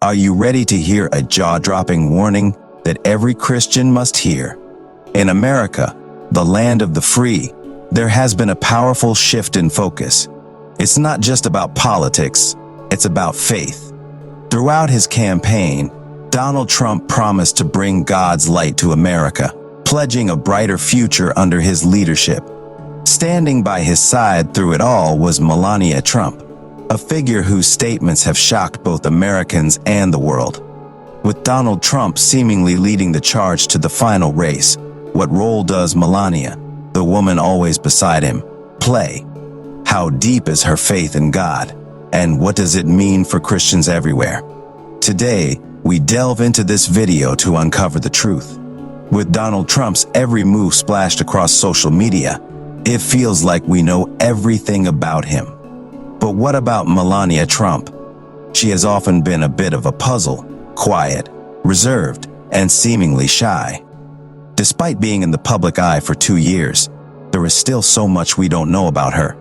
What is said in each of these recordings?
Are you ready to hear a jaw-dropping warning that every Christian must hear? In America, the land of the free, there has been a powerful shift in focus. It's not just about politics, it's about faith. Throughout his campaign, Donald Trump promised to bring God's light to America, pledging a brighter future under his leadership. Standing by his side through it all was Melania Trump, a figure whose statements have shocked both Americans and the world. With Donald Trump seemingly leading the charge to the final race, what role does Melania, the woman always beside him, play? How deep is her faith in God? And what does it mean for Christians everywhere? Today, we delve into this video to uncover the truth. With Donald Trump's every move splashed across social media, it feels like we know everything about him. But what about Melania Trump? She has often been a bit of a puzzle, quiet, reserved, and seemingly shy. Despite being in the public eye for 2 years, there is still so much we don't know about her.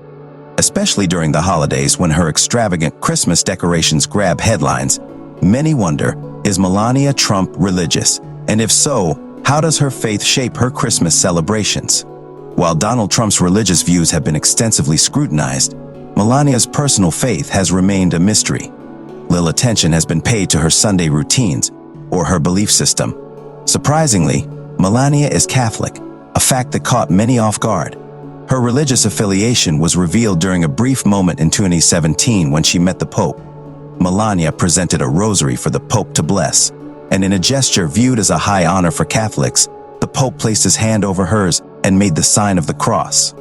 Especially during the holidays when her extravagant Christmas decorations grab headlines, many wonder, is Melania Trump religious? And if so, how does her faith shape her Christmas celebrations? While Donald Trump's religious views have been extensively scrutinized, Melania's personal faith has remained a mystery. Little attention has been paid to her Sunday routines or her belief system. Surprisingly, Melania is Catholic, a fact that caught many off guard. Her religious affiliation was revealed during a brief moment in 2017 when she met the Pope. Melania presented a rosary for the Pope to bless, and in a gesture viewed as a high honor for Catholics, the Pope placed his hand over hers and made the sign of the cross.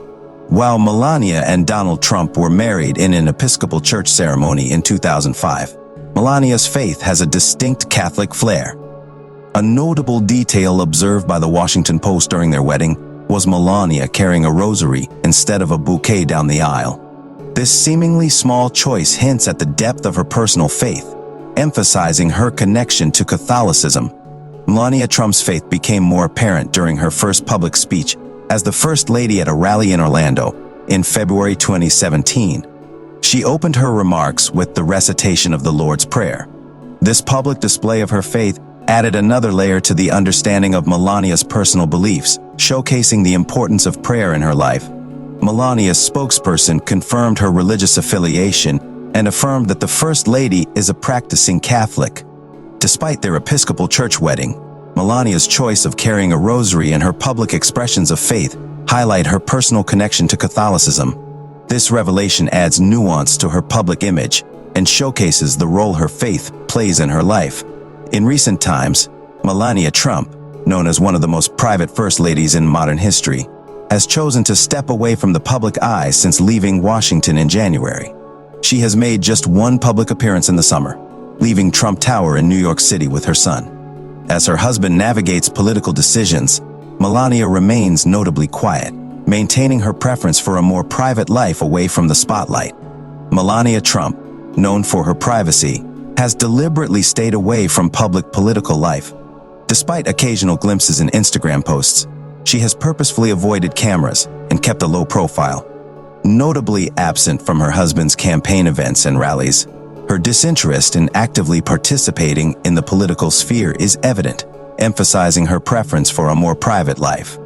While Melania and Donald Trump were married in an Episcopal church ceremony in 2005, Melania's faith has a distinct Catholic flair. A notable detail observed by the Washington Post during their wedding was Melania carrying a rosary instead of a bouquet down the aisle. This seemingly small choice hints at the depth of her personal faith, emphasizing her connection to Catholicism. Melania Trump's faith became more apparent during her first public speech as the First Lady at a rally in Orlando in February 2017. She opened her remarks with the recitation of the Lord's Prayer. This public display of her faith added another layer to the understanding of Melania's personal beliefs, showcasing the importance of prayer in her life. Melania's spokesperson confirmed her religious affiliation and affirmed that the First Lady is a practicing Catholic. Despite their Episcopal church wedding, Melania's choice of carrying a rosary and her public expressions of faith highlight her personal connection to Catholicism. This revelation adds nuance to her public image and showcases the role her faith plays in her life. In recent times, Melania Trump, known as one of the most private first ladies in modern history, has chosen to step away from the public eye since leaving Washington in January. She has made just one public appearance in the summer, leaving Trump Tower in New York City with her son. As her husband navigates political decisions, Melania remains notably quiet, maintaining her preference for a more private life away from the spotlight. Melania Trump, known for her privacy, has deliberately stayed away from public political life. Despite occasional glimpses in Instagram posts, she has purposefully avoided cameras and kept a low profile. Notably absent from her husband's campaign events and rallies, her disinterest in actively participating in the political sphere is evident, emphasizing her preference for a more private life.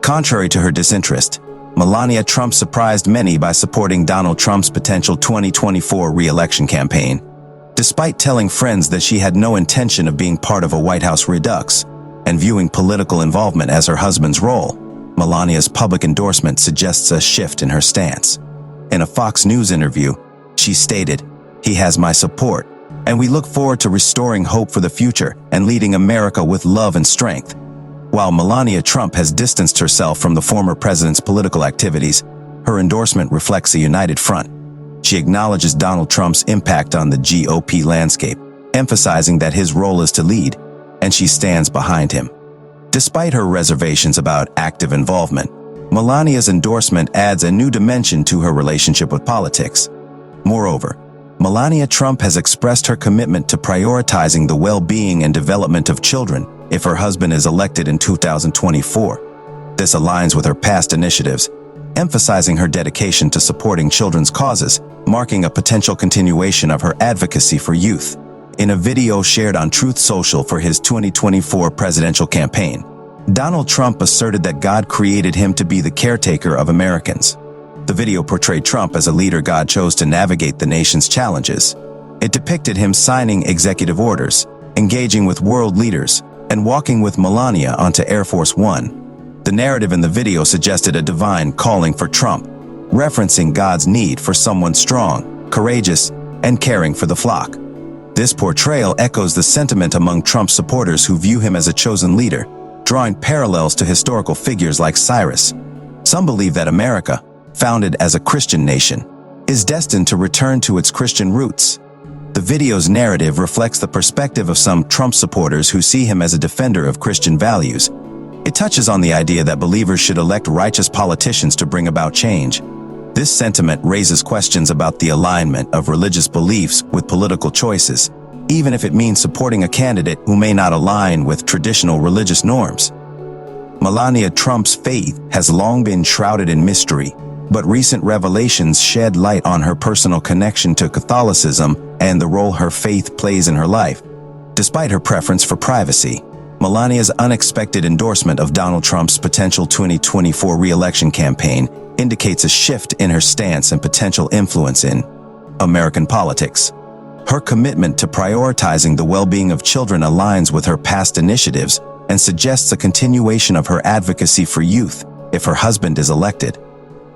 Contrary to her disinterest, Melania Trump surprised many by supporting Donald Trump's potential 2024 re-election campaign. Despite telling friends that she had no intention of being part of a White House redux and viewing political involvement as her husband's role, Melania's public endorsement suggests a shift in her stance. In a Fox News interview, she stated, "He has my support, and we look forward to restoring hope for the future and leading America with love and strength." While Melania Trump has distanced herself from the former president's political activities, her endorsement reflects a united front. She acknowledges Donald Trump's impact on the GOP landscape, emphasizing that his role is to lead, and she stands behind him. Despite her reservations about active involvement, Melania's endorsement adds a new dimension to her relationship with politics. Moreover, Melania Trump has expressed her commitment to prioritizing the well-being and development of children if her husband is elected in 2024. This aligns with her past initiatives, emphasizing her dedication to supporting children's causes, marking a potential continuation of her advocacy for youth. In a video shared on Truth Social for his 2024 presidential campaign, Donald Trump asserted that God created him to be the caretaker of Americans. The video portrayed Trump as a leader God chose to navigate the nation's challenges. It depicted him signing executive orders, engaging with world leaders, and walking with Melania onto Air Force One. The narrative in the video suggested a divine calling for Trump, referencing God's need for someone strong, courageous, and caring for the flock. This portrayal echoes the sentiment among Trump supporters who view him as a chosen leader, drawing parallels to historical figures like Cyrus. Some believe that America, founded as a Christian nation, is destined to return to its Christian roots. The video's narrative reflects the perspective of some Trump supporters who see him as a defender of Christian values. It touches on the idea that believers should elect righteous politicians to bring about change. This sentiment raises questions about the alignment of religious beliefs with political choices, even if it means supporting a candidate who may not align with traditional religious norms. Melania Trump's faith has long been shrouded in mystery, but recent revelations shed light on her personal connection to Catholicism and the role her faith plays in her life. Despite her preference for privacy, Melania's unexpected endorsement of Donald Trump's potential 2024 re-election campaign indicates a shift in her stance and potential influence in American politics. Her commitment to prioritizing the well-being of children aligns with her past initiatives and suggests a continuation of her advocacy for youth if her husband is elected.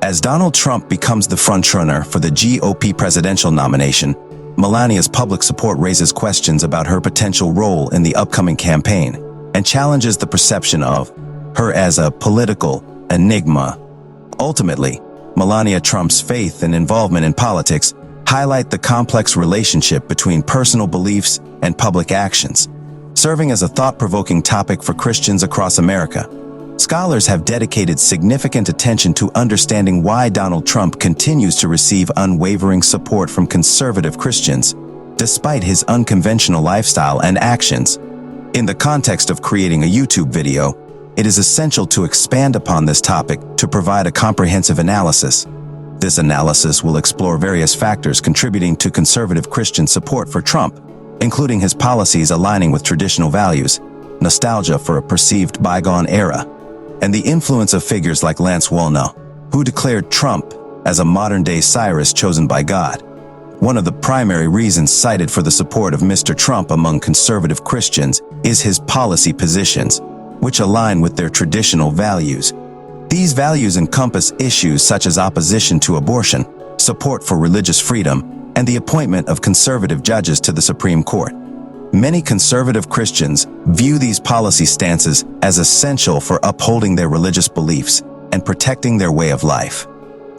As Donald Trump becomes the frontrunner for the GOP presidential nomination, Melania's public support raises questions about her potential role in the upcoming campaign and challenges the perception of her as a political enigma. Ultimately, Melania Trump's faith and involvement in politics highlight the complex relationship between personal beliefs and public actions, serving as a thought-provoking topic for Christians across America. Scholars have dedicated significant attention to understanding why Donald Trump continues to receive unwavering support from conservative Christians, despite his unconventional lifestyle and actions. In the context of creating a YouTube video, it is essential to expand upon this topic to provide a comprehensive analysis. This analysis will explore various factors contributing to conservative Christian support for Trump, including his policies aligning with traditional values, nostalgia for a perceived bygone era, and the influence of figures like Lance Wallnau, who declared Trump as a modern-day Cyrus chosen by God. One of the primary reasons cited for the support of Mr. Trump among conservative Christians is his policy positions, which align with their traditional values. These values encompass issues such as opposition to abortion, support for religious freedom, and the appointment of conservative judges to the Supreme Court. Many conservative Christians view these policy stances as essential for upholding their religious beliefs and protecting their way of life.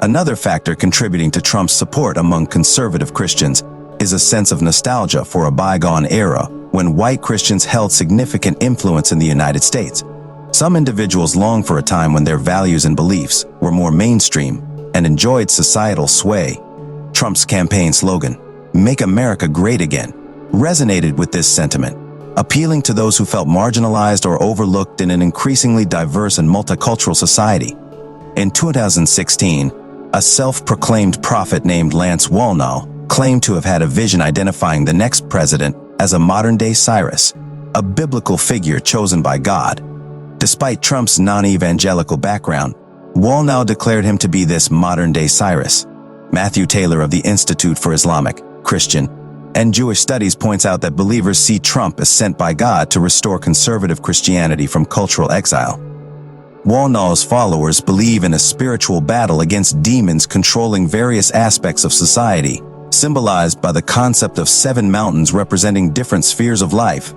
Another factor contributing to Trump's support among conservative Christians is a sense of nostalgia for a bygone era when white Christians held significant influence in the United States. Some individuals long for a time when their values and beliefs were more mainstream and enjoyed societal sway. Trump's campaign slogan, "Make America Great Again," resonated with this sentiment, appealing to those who felt marginalized or overlooked in an increasingly diverse and multicultural society. In 2016, a self-proclaimed prophet named Lance Wallnau claimed to have had a vision identifying the next president as a modern-day Cyrus, a biblical figure chosen by God. Despite Trump's non-evangelical background, Wallnau declared him to be this modern-day Cyrus. Matthew Taylor of the Institute for Islamic, Christian, and Jewish Studies points out that believers see Trump as sent by God to restore conservative Christianity from cultural exile. Wallnau's followers believe in a spiritual battle against demons controlling various aspects of society, symbolized by the concept of 7 mountains representing different spheres of life.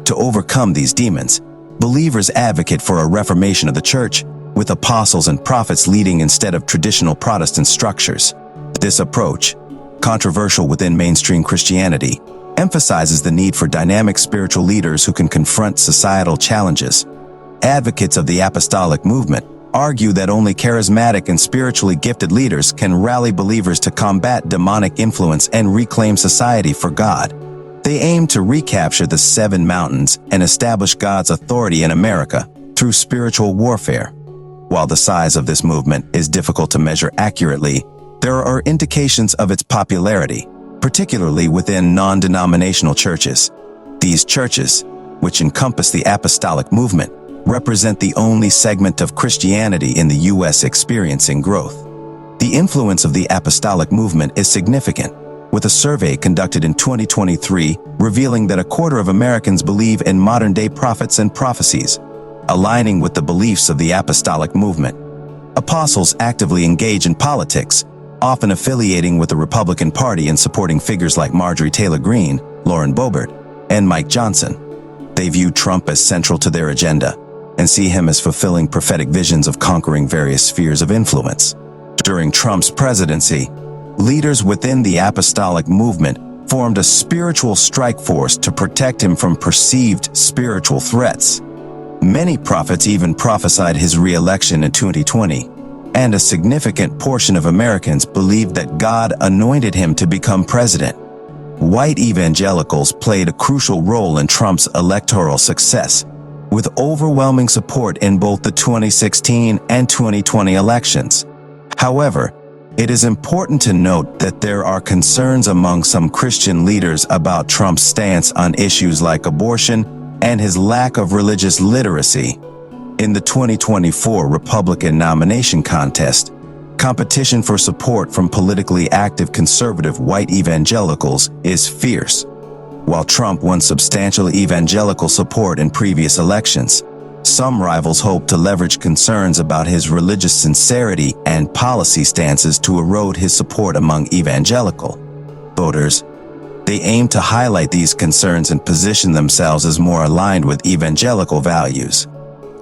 To overcome these demons, believers advocate for a reformation of the church, with apostles and prophets leading instead of traditional Protestant structures. This approach, controversial within mainstream Christianity, emphasizes the need for dynamic spiritual leaders who can confront societal challenges. Advocates of the apostolic movement argue that only charismatic and spiritually gifted leaders can rally believers to combat demonic influence and reclaim society for God. They aim to recapture the 7 mountains and establish God's authority in America through spiritual warfare. While the size of this movement is difficult to measure accurately, there are indications of its popularity. particularly within non-denominational churches. These churches, which encompass the apostolic movement, represent the only segment of Christianity in the U.S. experiencing growth. The influence of the apostolic movement is significant, with a survey conducted in 2023 revealing that a quarter of Americans believe in modern-day prophets and prophecies, aligning with the beliefs of the apostolic movement. Apostles actively engage in politics, often affiliating with the Republican Party and supporting figures like Marjorie Taylor Greene, Lauren Boebert, and Mike Johnson. They view Trump as central to their agenda and see him as fulfilling prophetic visions of conquering various spheres of influence. During Trump's presidency, leaders within the apostolic movement formed a spiritual strike force to protect him from perceived spiritual threats. Many prophets even prophesied his re-election in 2020, and a significant portion of Americans believed that God anointed him to become president. White evangelicals played a crucial role in Trump's electoral success, with overwhelming support in both the 2016 and 2020 elections. However, it is important to note that there are concerns among some Christian leaders about Trump's stance on issues like abortion and his lack of religious literacy. In the 2024 Republican nomination contest, competition for support from politically active conservative white evangelicals is fierce. While Trump won substantial evangelical support in previous elections, some rivals hope to leverage concerns about his religious sincerity and policy stances to erode his support among evangelical voters. They aim to highlight these concerns and position themselves as more aligned with evangelical values.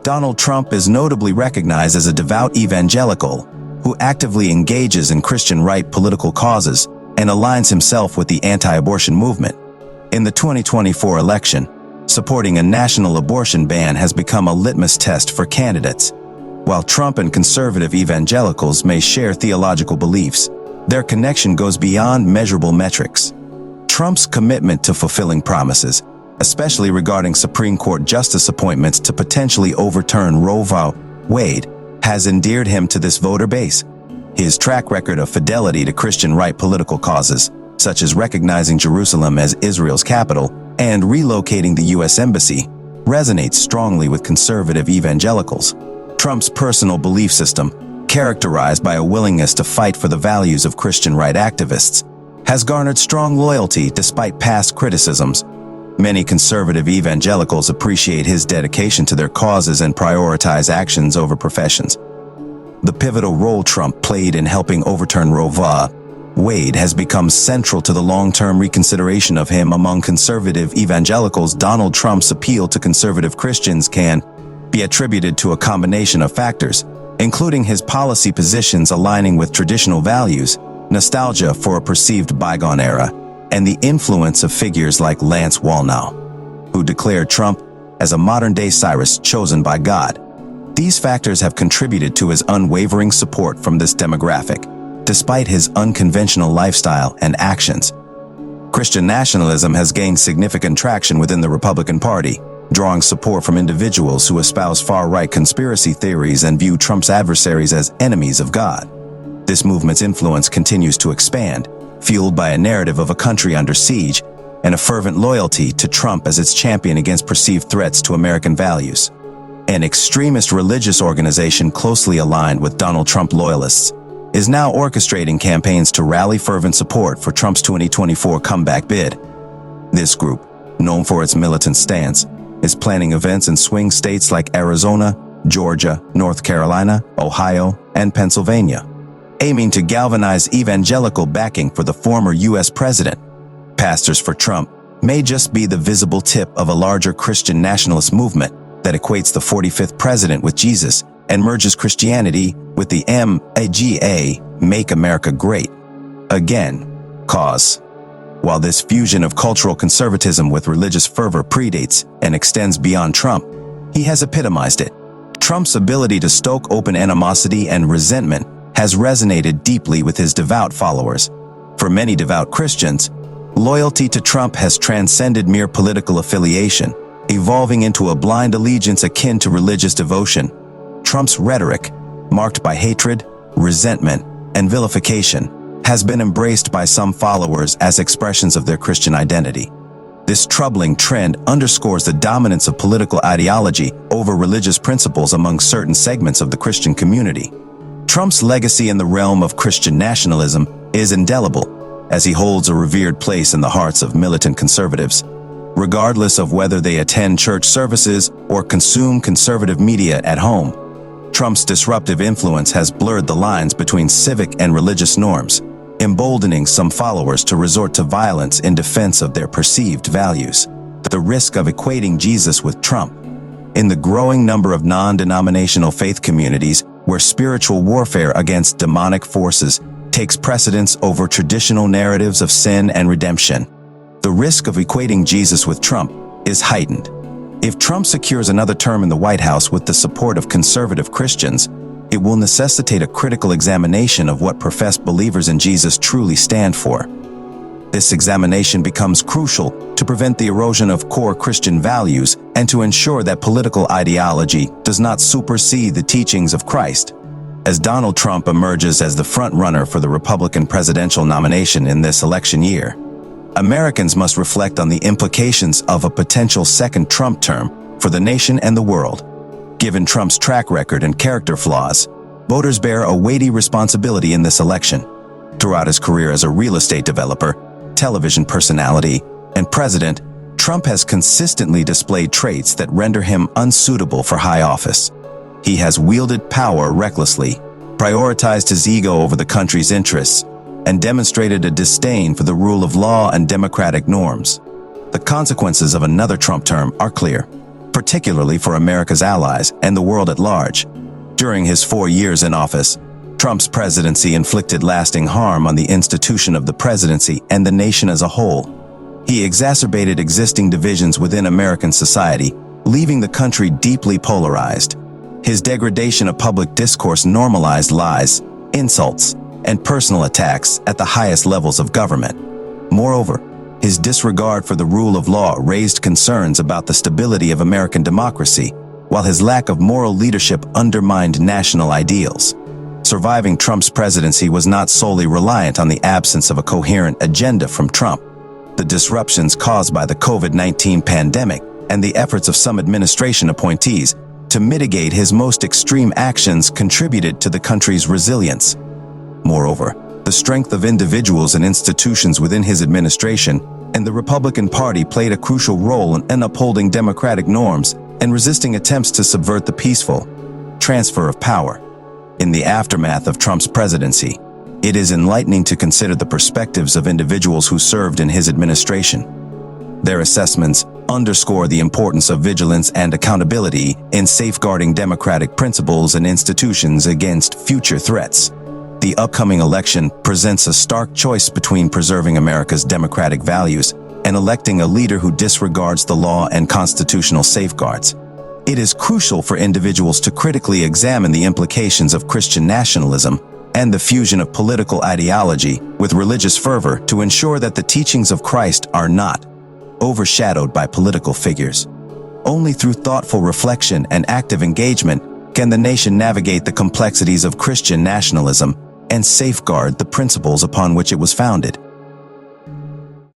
Donald Trump is notably recognized as a devout evangelical who actively engages in Christian right political causes and aligns himself with the anti-abortion movement. In the 2024 election, supporting a national abortion ban has become a litmus test for candidates. While Trump and conservative evangelicals may share theological beliefs, their connection goes beyond measurable metrics. Trump's commitment to fulfilling promises, especially regarding Supreme Court justice appointments to potentially overturn Roe v. Wade, has endeared him to this voter base. His track record of fidelity to Christian right political causes, such as recognizing Jerusalem as Israel's capital and relocating the U.S. Embassy, resonates strongly with conservative evangelicals. Trump's personal belief system, characterized by a willingness to fight for the values of Christian right activists, has garnered strong loyalty despite past criticisms. Many conservative evangelicals appreciate his dedication to their causes and prioritize actions over professions. The pivotal role Trump played in helping overturn Roe v. Wade has become central to the long-term reconsideration of him among conservative evangelicals. Donald Trump's appeal to conservative Christians can be attributed to a combination of factors, including his policy positions aligning with traditional values, nostalgia for a perceived bygone era, and the influence of figures like Lance Wallnau, who declared Trump as a modern-day Cyrus chosen by God. These factors have contributed to his unwavering support from this demographic, despite his unconventional lifestyle and actions. Christian nationalism has gained significant traction within the Republican Party, drawing support from individuals who espouse far-right conspiracy theories and view Trump's adversaries as enemies of God. This movement's influence continues to expand, fueled by a narrative of a country under siege and a fervent loyalty to Trump as its champion against perceived threats to American values. An extremist religious organization closely aligned with Donald Trump loyalists is now orchestrating campaigns to rally fervent support for Trump's 2024 comeback bid. This group, known for its militant stance, is planning events in swing states like Arizona, Georgia, North Carolina, Ohio, and Pennsylvania, aiming to galvanize evangelical backing for the former U.S. president. Pastors for Trump may just be the visible tip of a larger Christian nationalist movement that equates the 45th president with Jesus and merges Christianity with the MAGA, Make America Great Again, cause. While this fusion of cultural conservatism with religious fervor predates and extends beyond Trump, he has epitomized it. Trump's ability to stoke open animosity and resentment has resonated deeply with his devout followers. For many devout Christians, loyalty to Trump has transcended mere political affiliation, evolving into a blind allegiance akin to religious devotion. Trump's rhetoric, marked by hatred, resentment, and vilification, has been embraced by some followers as expressions of their Christian identity. This troubling trend underscores the dominance of political ideology over religious principles among certain segments of the Christian community. Trump's legacy in the realm of Christian nationalism is indelible, as he holds a revered place in the hearts of militant conservatives. Regardless of whether they attend church services or consume conservative media at home, Trump's disruptive influence has blurred the lines between civic and religious norms, emboldening some followers to resort to violence in defense of their perceived values. The risk of equating Jesus with Trump. In the growing number of non-denominational faith communities where spiritual warfare against demonic forces takes precedence over traditional narratives of sin and redemption, the risk of equating Jesus with Trump is heightened. If Trump secures another term in the White House with the support of conservative Christians, it will necessitate a critical examination of what professed believers in Jesus truly stand for. This examination becomes crucial to prevent the erosion of core Christian values and to ensure that political ideology does not supersede the teachings of Christ. As Donald Trump emerges as the front-runner for the Republican presidential nomination in this election year, Americans must reflect on the implications of a potential second Trump term for the nation and the world. Given Trump's track record and character flaws, voters bear a weighty responsibility in this election. Throughout his career as a real estate developer, television personality, and president, Trump has consistently displayed traits that render him unsuitable for high office. He has wielded power recklessly, prioritized his ego over the country's interests, and demonstrated a disdain for the rule of law and democratic norms. The consequences of another Trump term are clear, particularly for America's allies and the world at large. During his 4 years in office, Trump's presidency inflicted lasting harm on the institution of the presidency and the nation as a whole. He exacerbated existing divisions within American society, leaving the country deeply polarized. His degradation of public discourse normalized lies, insults, and personal attacks at the highest levels of government. Moreover, his disregard for the rule of law raised concerns about the stability of American democracy, while his lack of moral leadership undermined national ideals. Surviving Trump's presidency was not solely reliant on the absence of a coherent agenda from Trump. The disruptions caused by the COVID-19 pandemic and the efforts of some administration appointees to mitigate his most extreme actions contributed to the country's resilience. Moreover, the strength of individuals and institutions within his administration and the Republican Party played a crucial role in upholding democratic norms and resisting attempts to subvert the peaceful transfer of power. In the aftermath of Trump's presidency, it is enlightening to consider the perspectives of individuals who served in his administration. Their assessments underscore the importance of vigilance and accountability in safeguarding democratic principles and institutions against future threats. The upcoming election presents a stark choice between preserving America's democratic values and electing a leader who disregards the law and constitutional safeguards. It is crucial for individuals to critically examine the implications of Christian nationalism and the fusion of political ideology with religious fervor to ensure that the teachings of Christ are not overshadowed by political figures. Only through thoughtful reflection and active engagement can the nation navigate the complexities of Christian nationalism and safeguard the principles upon which it was founded.